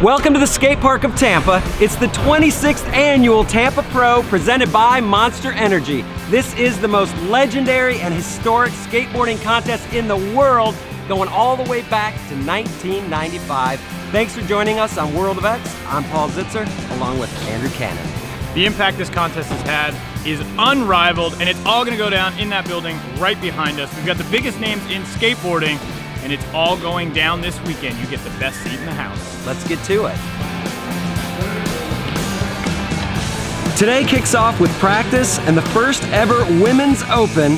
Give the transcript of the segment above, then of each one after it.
Welcome to the Skatepark of Tampa. It's the 26th Annual Tampa Pro presented by Monster Energy. This is the most legendary and historic skateboarding contest in the world, going all the way back to 1995. Thanks for joining us on World of X. I'm Paul Zitzer, along with Andrew Cannon. The impact this contest has had is unrivaled, and it's all gonna go down in that building right behind us. We've got the biggest names in skateboarding, and it's all going down this weekend. You get the best seat in the house. Let's get to it. Today kicks off with practice and the first ever Women's Open,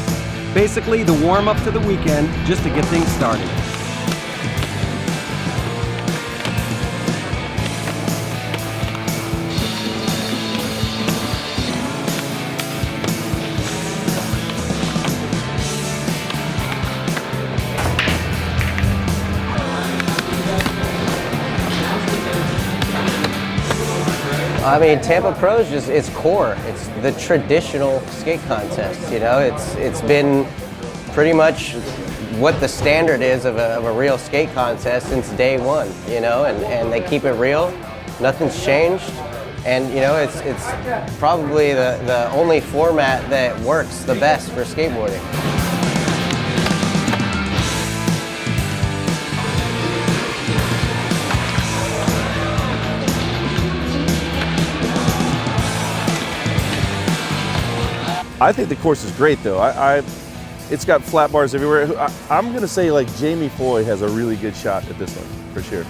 basically the warm-up to the weekend, just to get things started. I mean, Tampa Pro is just, it's core. It's the traditional skate contest, you know? It's been pretty much what the standard is of a real skate contest since day one, you know? And they keep it real, nothing's changed. And, you know, it's probably the only format that works the best for skateboarding. I think the course is great though. It's got flat bars everywhere. I'm gonna say like Jamie Foy has a really good shot at this one, for sure.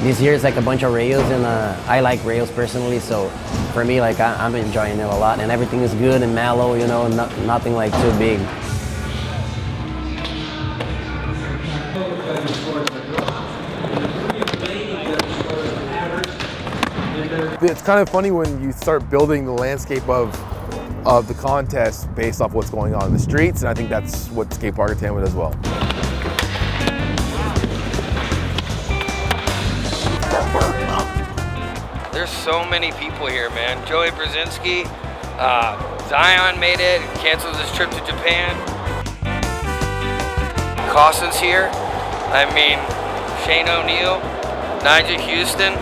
This year is like a bunch of rails, and I like rails personally, so for me, like I'm enjoying it a lot, and everything is good and mellow, you know, nothing like too big. It's kind of funny when you start building the landscape of the contest based off what's going on in the streets, and I think that's what Skatepark of Tampa does as well. There's so many people here, man. Joey Brzezinski, Zion made it, canceled his trip to Japan. Costin's here. I mean, Shane O'Neill, Nyjah Huston.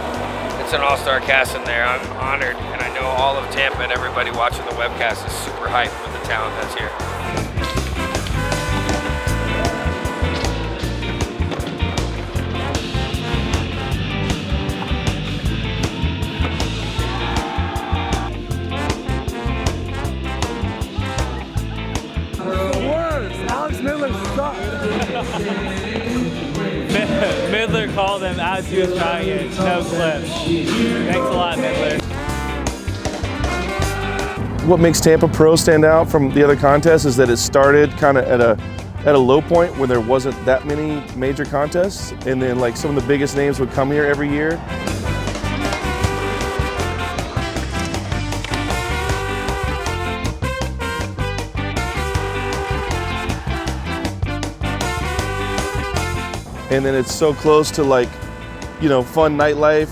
It's an all-star cast in there. I'm honored, and I know all of Tampa and everybody watching the webcast is super hyped with the talent that's here. Midler called him as he was trying it. No clip. Thanks a lot, Midler. What makes Tampa Pro stand out from the other contests is that it started kind of at a low point when there wasn't that many major contests, and then like some of the biggest names would come here every year. And then it's so close to like, you know, fun nightlife.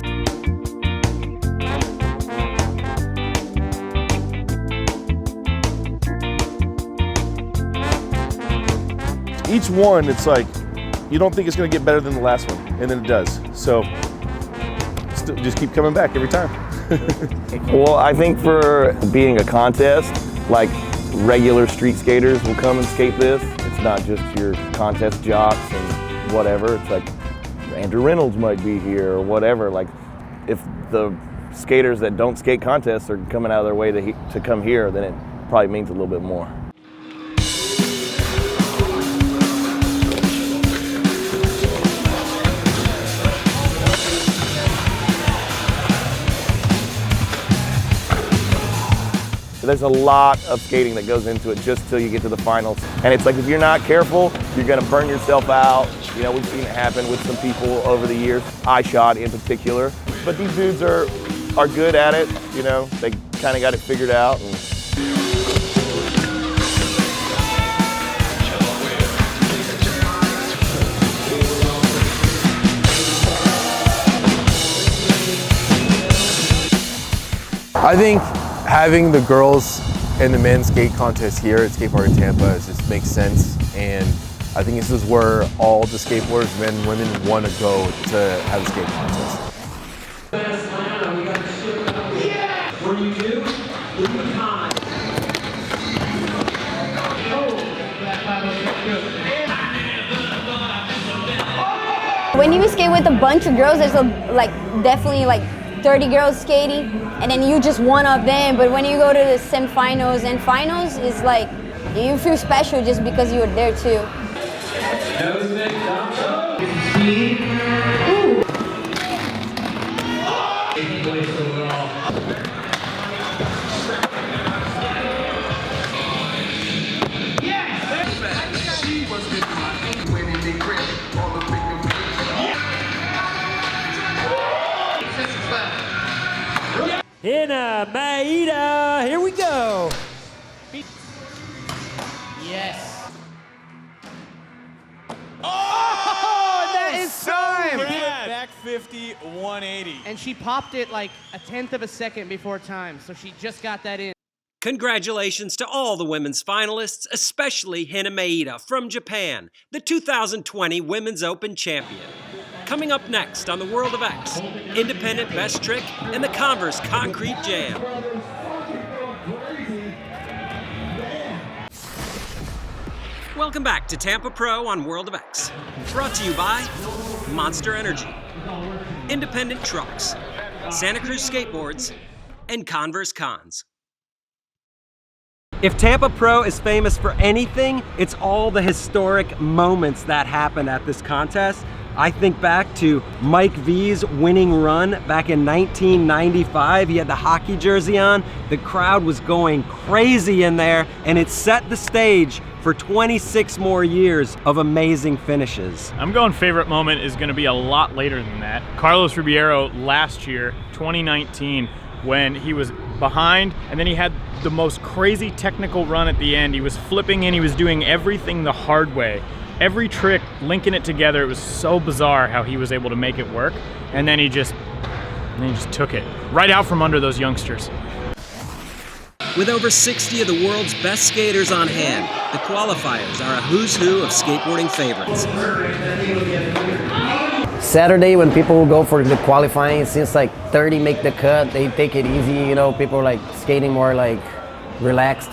Each one, it's like, you don't think it's gonna get better than the last one, and then it does. So, just keep coming back every time. Well, I think for being a contest, like regular street skaters will come and skate this. It's not just your contest jocks and whatever. It's like Andrew Reynolds might be here or whatever. Like if the skaters that don't skate contests are coming out of their way to come here, then it probably means a little bit more. There's a lot of skating that goes into it just till you get to the finals. And it's like, if you're not careful, you're gonna burn yourself out. You know, we've seen it happen with some people over the years, Ishod in particular. But these dudes are good at it, you know, they kind of got it figured out. And I think having the girls And the men's skate contest here at Skatepark of Tampa just makes sense. And I think this is where all the skateboarders, men and women, want to go to have a skate contest. When you skate with a bunch of girls, there's definitely 30 girls skating, and then you just one of them. But when you go to the semifinals and finals, it's like you feel special just because you were there too. Nyjah Oda, here we go. Yes. Oh, that is so bad. Back 50, 180. And she popped it like a tenth of a second before time, so she just got that in. Congratulations to all the women's finalists, especially Nyjah Oda from Japan, the 2020 Women's Open champion. Coming up next on the World of X, Independent Best Trick and the Converse Concrete Jam. Welcome back to Tampa Pro on World of X. Brought to you by Monster Energy, Independent Trucks, Santa Cruz Skateboards, and Converse Cons. If Tampa Pro is famous for anything, it's all the historic moments that happened at this contest. I think back to Mike V's winning run back in 1995. He had the hockey jersey on. The crowd was going crazy in there, and it set the stage for 26 more years of amazing finishes. I'm going favorite moment is going to be a lot later than that. Carlos Ribeiro last year, 2019, when he was behind and then he had the most crazy technical run at the end. He was flipping in, he was doing everything the hard way. Every trick, linking it together, it was so bizarre how he was able to make it work. And then he just took it right out from under those youngsters. With over 60 of the world's best skaters on hand, the qualifiers are a who's who of skateboarding favorites. Saturday, when people go for the qualifying, since like 30 make the cut, they take it easy, you know, people are like skating more like relaxed.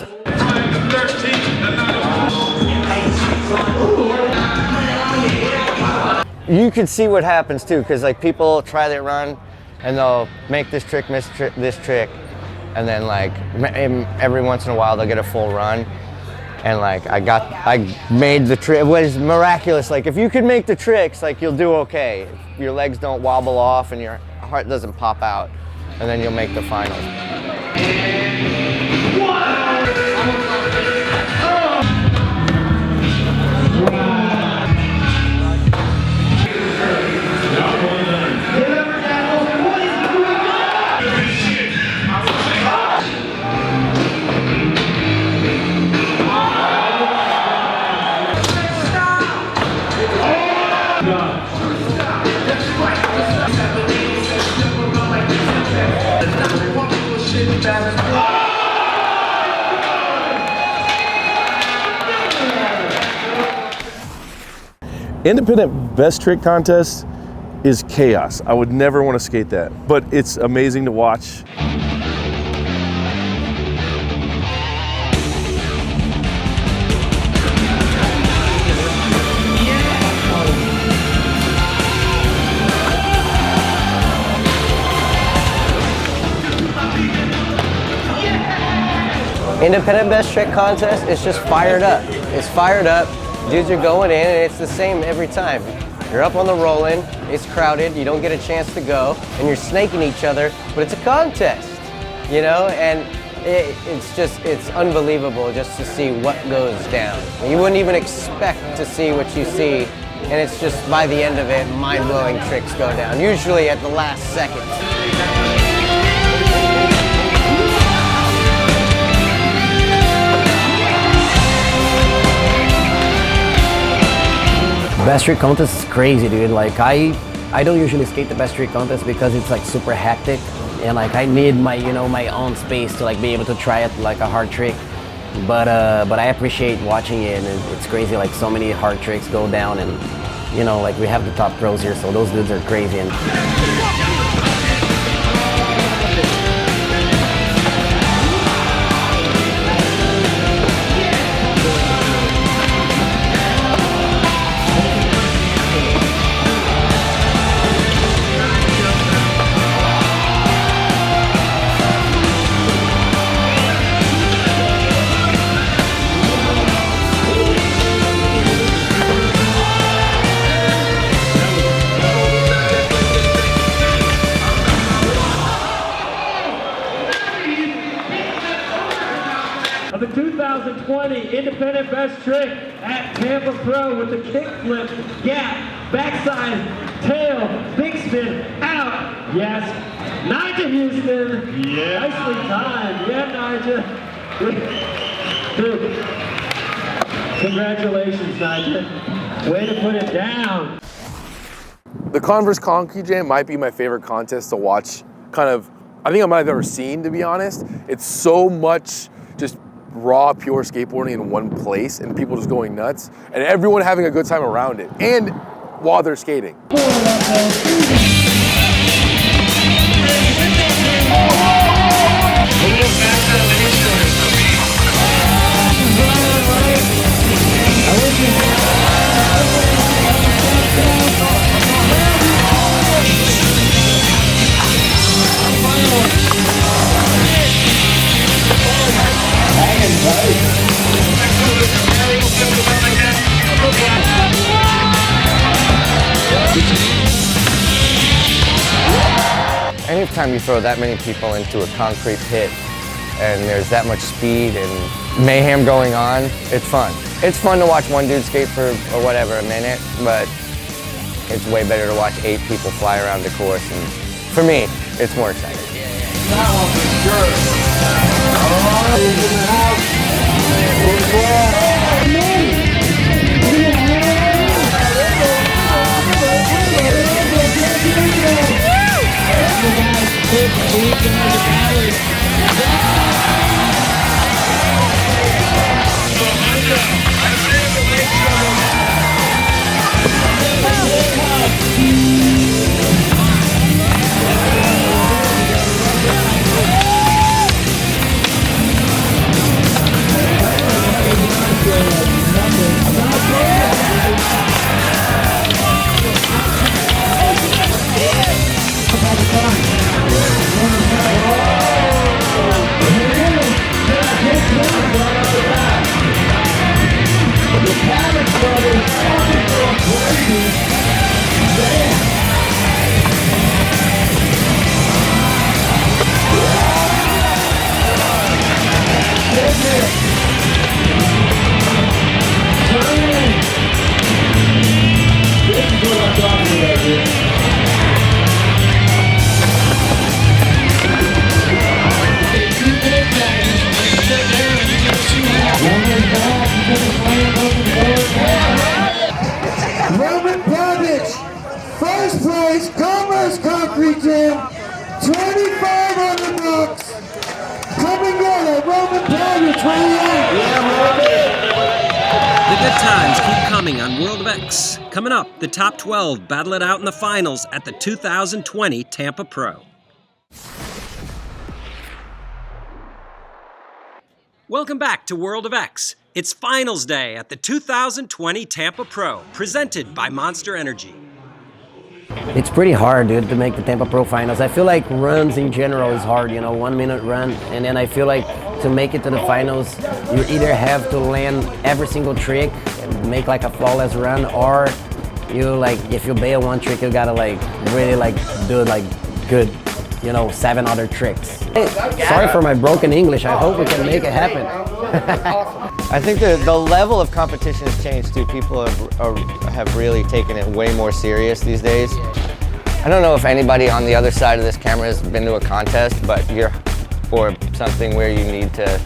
You can see what happens too, because like people try their run and they'll make this trick, miss this trick, and then like every once in a while they'll get a full run. And like I made the trick. It was miraculous. Like if you can make the tricks, like you'll do okay. If your legs don't wobble off and your heart doesn't pop out, and then you'll make the finals. Independent best trick contest is chaos. I would never want to skate that, but it's amazing to watch. Independent best trick contest is just fired up. It's fired up. Dudes are going in, and it's the same every time. You're up on the roll-in, it's crowded, you don't get a chance to go, and you're snaking each other, but it's a contest, you know? And it's unbelievable just to see what goes down. You wouldn't even expect to see what you see, and it's just, by the end of it, mind-blowing tricks go down, usually at the last second. Best trick contest is crazy, dude. Like I don't usually skate the best trick contest because it's like super hectic. and like I need my my own space to like be able to try it like a hard trick. But I appreciate watching it, and it's crazy. Like so many hard tricks go down, and like we have the top pros here, so those dudes are crazy. And of the 2020 Independent Best Trick at Tampa Pro with the kickflip, gap, backside, tail, big spin, out. Yes. Nyjah Huston. Yeah. Nicely timed. Yeah, Nyjah. Dude. Congratulations, Nyjah. Way to put it down. The Converse Concrete Jam might be my favorite contest to watch. I think I might have ever seen, to be honest. It's so much just raw, pure skateboarding in one place, and people just going nuts, and everyone having a good time around it, and while they're skating. Anytime you throw that many people into a concrete pit and there's that much speed and mayhem going on, it's fun. It's fun to watch one dude skate for a minute, but it's way better to watch 8 people fly around the course, and for me, it's more exciting. First place, Converse Concrete Jam, 25 on the books. Coming in at Roman Pavage, 28. The good times keep coming on World of X. Coming up, the top 12 battle it out in the finals at the 2020 Tampa Pro. Welcome back to World of X. It's finals day at the 2020 Tampa Pro, presented by Monster Energy. It's pretty hard, dude, to make the Tampa Pro finals. I feel like runs in general is hard, 1 minute run. And then I feel like to make it to the finals, you either have to land every single trick and make like a flawless run, or you if you bail one trick, you gotta really do good, 7 other tricks. Hey, sorry for my broken English. I hope we can make it happen. I think the level of competition has changed too. People have really taken it way more serious these days. I don't know if anybody on the other side of this camera has been to a contest, but or something where you need to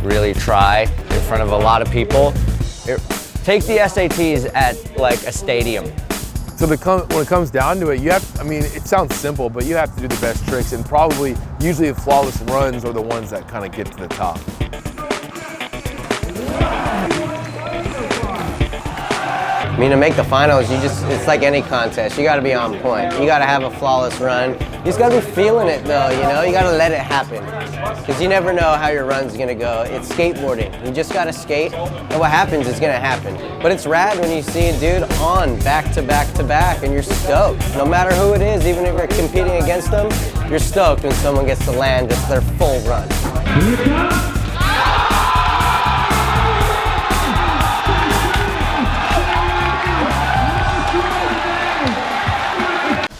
really try in front of a lot of people. Take the SATs at like a stadium. So when it comes down to it, you have, I mean, it sounds simple, but you have to do the best tricks, and probably usually the flawless runs are the ones that kind of get to the top. I mean, to make the finals, it's like any contest. You gotta be on point. You gotta have a flawless run. You just gotta be feeling it though, you know? You gotta let it happen. Because you never know how your run's gonna go. It's skateboarding. You just gotta skate, and what happens is gonna happen. But it's rad when you see a dude on back to back to back, and you're stoked. No matter who it is, even if you're competing against them, you're stoked when someone gets to land just their full run.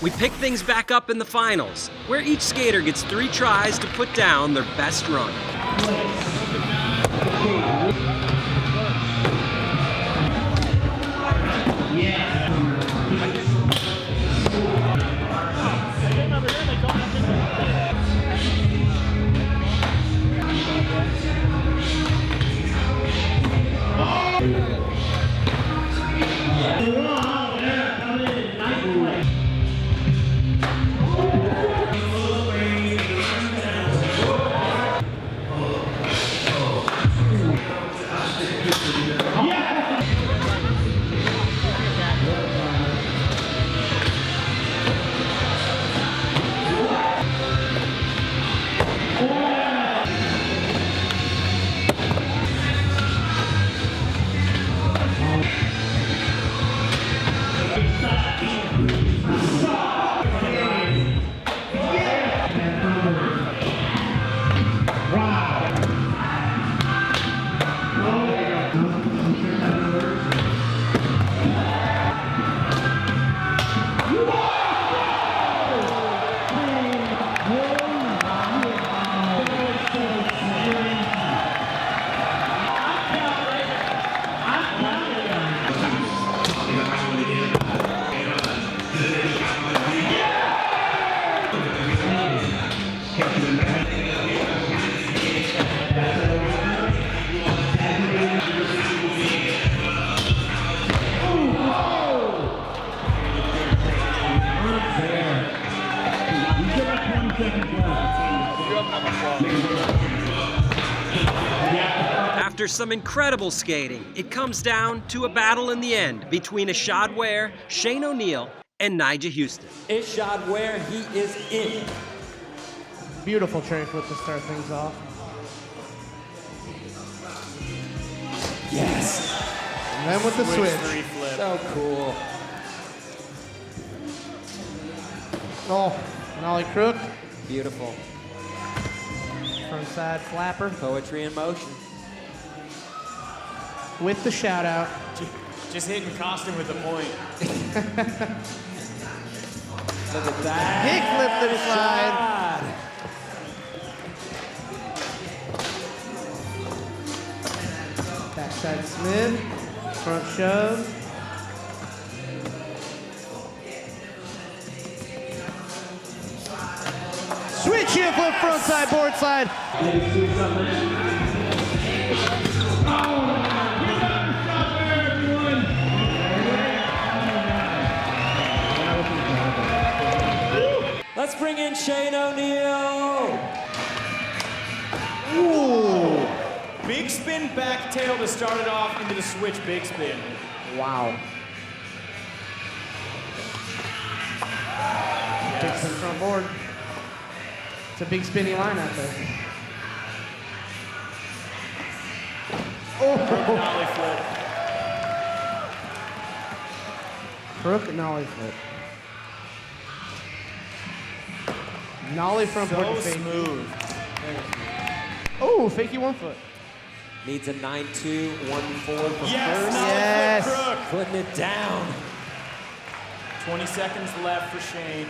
We pick things back up in the finals, where each skater gets 3 tries to put down their best run. After some incredible skating, it comes down to a battle in the end between Ishod Wair, Shane O'Neill, and Nyjah Huston. Ishod Wair, he is in. Beautiful tray flip to start things off. Yes. And then with the switch. So cool. Oh, nollie crook. Beautiful. Front side flapper. Poetry in motion. With the shout out. Just hitting costume with the point. Look at that. Kick flip to the side. Backside Smith. Front shove. Switch heel flip front side, board side. Let's bring in Shane O'Neill. Ooh. Big spin back tail to start it off into the switch big spin. Wow. Big spin front board. It's a big spinny line out there. Oh! Nollie flip. Crook nollie flip. Nollie front board to fake. Smooth. Oh, fakey 1 foot. Needs a 9-2, 1-4 for Yes, first. Yes. Crook. Putting it down. 20 seconds left for Shane.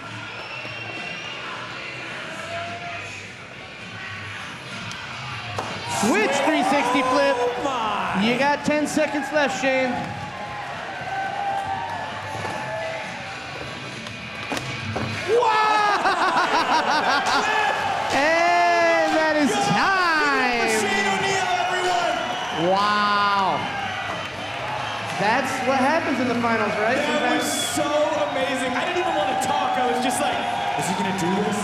Switch 360 flip. You got 10 seconds left, Shane. Wow! And that is time. Shane O'Neill, everyone. Wow. That's what happens in the finals, right? That was so amazing. I didn't even want to talk. I was just like, is he going to do this?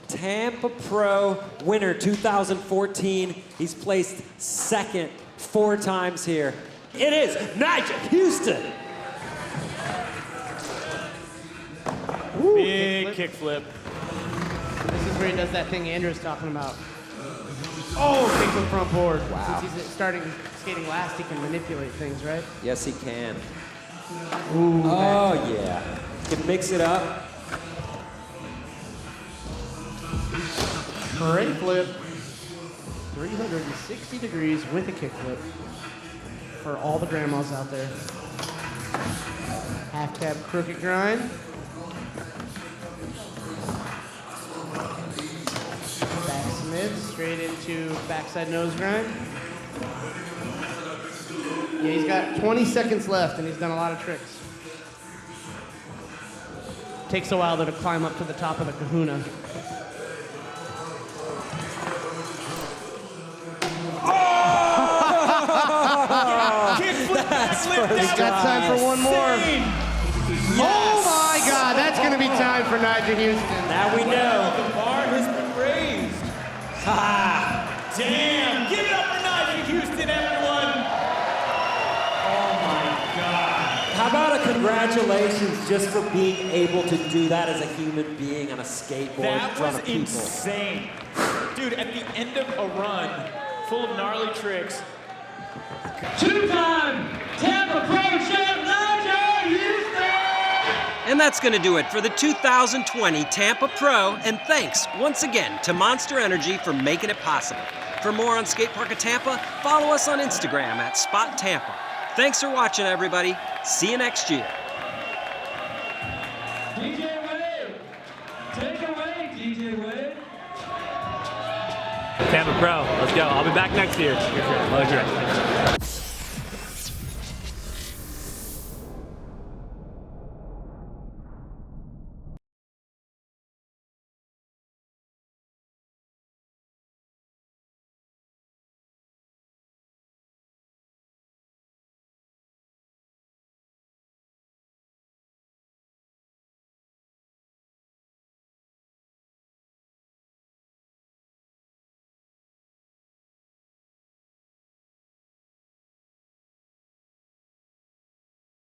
Tampa Pro winner 2014. He's placed second 4 times here. It is Nyjah Huston. Big kickflip. This is where he does that thing Andrew's talking about. Oh, kickflip front board. Wow. Since he's starting skating last, he can manipulate things, right? Yes, he can. Ooh, oh, yeah. Can mix it up. Great flip. 360 degrees with a kickflip for all the grandmas out there. Half cab crooked grind. Backsmith straight into backside nose grind. Yeah, he's got 20 seconds left and he's done a lot of tricks. Takes a while though to climb up to the top of the kahuna. He's got time for one more. Yes. Oh my God, that's going to be time for Nyjah Huston. Now we know. The bar has been raised. Ha! Damn! Give it up for Nyjah Huston, everyone! Oh my God. How about a congratulations just for being able to do that as a human being on a skateboard That in front was of people? insane. Dude, at the end of a run full of gnarly tricks, 2-time Tampa Pro champ Nyjah Huston! And that's going to do it for the 2020 Tampa Pro, and thanks once again to Monster Energy for making it possible. For more on Skatepark of Tampa, follow us on Instagram at Spot Tampa. Thanks for watching, everybody. See you next year. DJ Wade! Take away, DJ Wade! Tampa Pro, let's go. I'll be back next year. Love you.